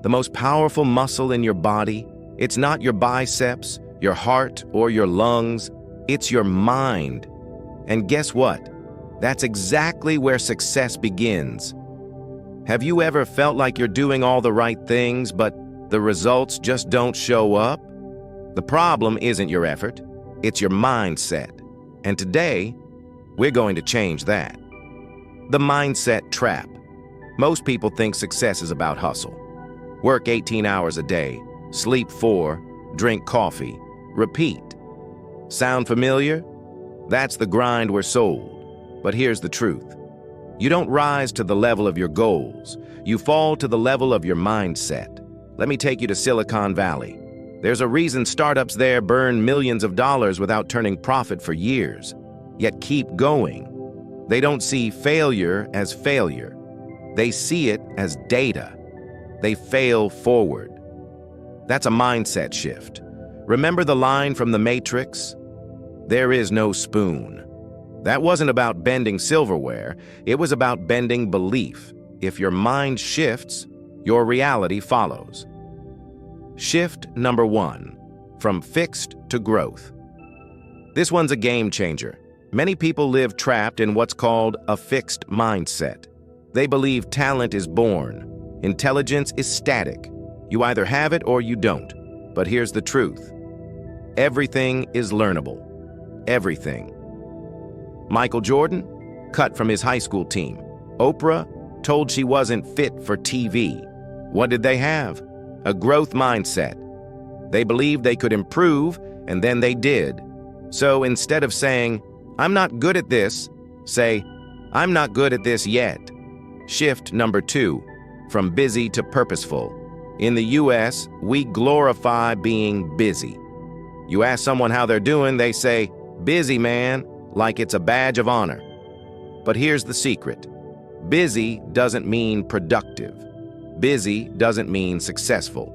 The most powerful muscle in your body, it's not your biceps, your heart, or your lungs. It's your mind. And guess what? That's exactly where success begins. Have you ever felt like you're doing all the right things, but the results just don't show up? The problem isn't your effort, it's your mindset. And today, we're going to change that. The mindset trap. Most people think success is about hustle. Work 18 hours a day, sleep 4, drink coffee, repeat. Sound familiar? That's the grind we're sold. But here's the truth. You don't rise to the level of your goals. You fall to the level of your mindset. Let me take you to Silicon Valley. There's a reason startups there burn millions of dollars without turning profit for years, yet keep going. They don't see failure as failure. They see it as data. They fail forward. That's a mindset shift. Remember the line from The Matrix? There is no spoon. That wasn't about bending silverware. It was about bending belief. If your mind shifts, your reality follows. Shift number 1, from fixed to growth. This one's a game changer. Many people live trapped in what's called a fixed mindset. They believe talent is born. Intelligence is static. You either have it or you don't. But here's the truth. Everything is learnable. Everything. Michael Jordan, cut from his high school team. Oprah, told she wasn't fit for TV. What did they have? A growth mindset. They believed they could improve, and then they did. So instead of saying, "I'm not good at this," say, "I'm not good at this yet." Shift number 2, from busy to purposeful. In the US, we glorify being busy. You ask someone how they're doing, they say, "Busy, man," like it's a badge of honor. But here's the secret. Busy doesn't mean productive. Busy doesn't mean successful.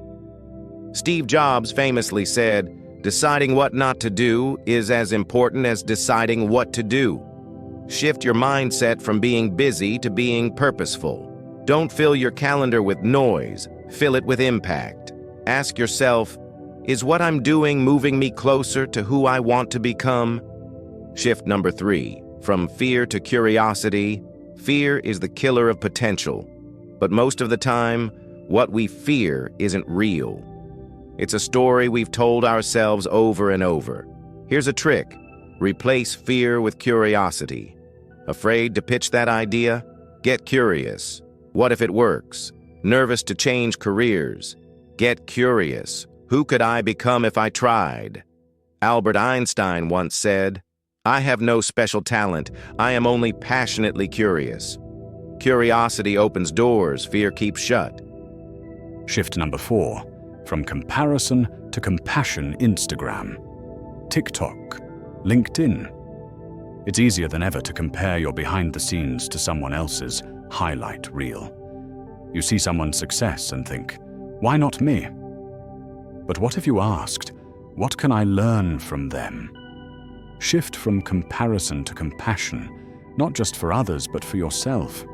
Steve Jobs famously said, "Deciding what not to do is as important as deciding what to do." Shift your mindset from being busy to being purposeful. Don't fill your calendar with noise, fill it with impact. Ask yourself, is what I'm doing moving me closer to who I want to become? Shift number 3, from fear to curiosity. Fear is the killer of potential. But most of the time, what we fear isn't real. It's a story we've told ourselves over and over. Here's a trick. Replace fear with curiosity. Afraid to pitch that idea? Get curious. What if it works? Nervous to change careers? Get curious. Who could I become if I tried? Albert Einstein once said, "I have no special talent. I am only passionately curious." Curiosity opens doors, fear keeps shut. Shift number 4, from comparison to compassion. Instagram, TikTok, LinkedIn. It's easier than ever to compare your behind the scenes to someone else's highlight reel. You see someone's success and think, why not me? But what if you asked, what can I learn from them? Shift from comparison to compassion, not just for others, but for yourself.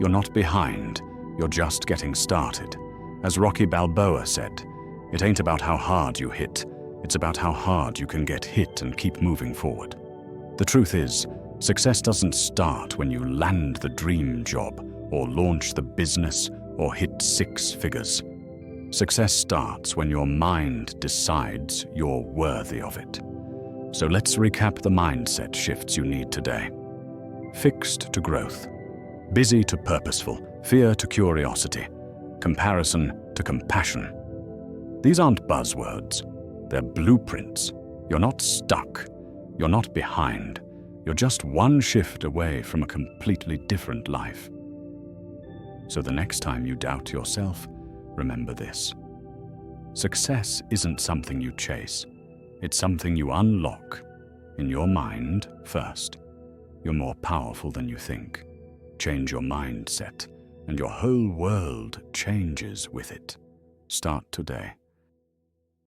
You're not behind, you're just getting started. As Rocky Balboa said, it ain't about how hard you hit, it's about how hard you can get hit and keep moving forward. The truth is, success doesn't start when you land the dream job, or launch the business, or hit 6 figures. Success starts when your mind decides you're worthy of it. So let's recap the mindset shifts you need today. Fixed to growth. Busy to purposeful, fear to curiosity, comparison to compassion. These aren't buzzwords, they're blueprints. You're not stuck, you're not behind, you're just one shift away from a completely different life. So the next time you doubt yourself, remember this. Success isn't something you chase, it's something you unlock in your mind first. You're more powerful than you think. Change your mindset, and your whole world changes with it. Start today.